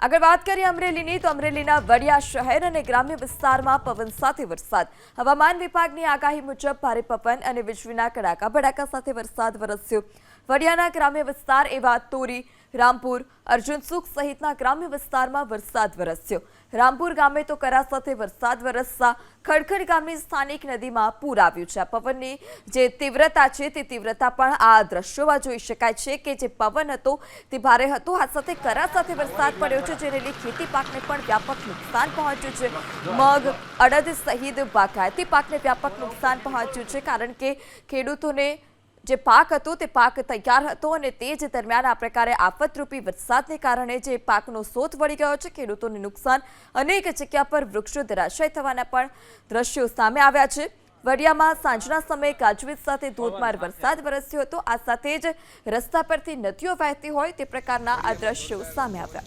આગળ વાત કરીએ અમરેલીની તો અમરેલીના વડિયા શહેર અને ગ્રામ્ય વિસ્તારમાં પવન સાથે વરસાદ। હવામાન વિભાગની આગાહી મુજબ ભારે પવન અને વીજળીના કડાકા ભડાકા સાથે વરસાદ વરસ્યો। વડિયાના ગ્રામ્ય વિસ્તાર એવા તોરી, રામપુર, અર્જુનસુખ સહિતના ગ્રામ્ય વિસ્તારમાં વરસાદ વરસ્યો। રામપુર ગામે તો કરા સાથે વરસાદ વરસતા ખડખડ ગામની સ્થાનિક નદીમાં પૂર આવ્યું છે। આ પવનની જે તીવ્રતા છે તે તીવ્રતા પણ આ દ્રશ્યોમાં જોઈ શકાય છે કે જે પવન હતો તે ભારે હતો। આ સાથે કરા સાથે વરસાદ પડ્યો છે, જેને લઈ ખેતી પાકને પણ વ્યાપક નુકસાન પહોંચ્યું છે। મગ, અડદ સહિત બાગાયતી પાકને વ્યાપક નુકસાન પહોંચ્યું છે, કારણ કે ખેડૂતોને જે પાક હતો તે પાક તૈયાર હતો અને તે જ દરમિયાન આ પ્રકારે આફતરૂપી વરસાદને કારણે જે પાકનો સોથ વળી ગયો છે। ખેડૂતોને નુકસાન, અનેક જગ્યા પર વૃક્ષો ધરાશય થવાના પણ દ્રશ્યો સામે આવ્યા છે। વડિયામાં સાંજના સમયે ગાજવીજ સાથે ધોધમાર વરસાદ વરસ્યો હતો। આ સાથે જ રસ્તા પરથી નદીઓ વહેતી હોય તે પ્રકારના આ દ્રશ્યો સામે આવ્યા।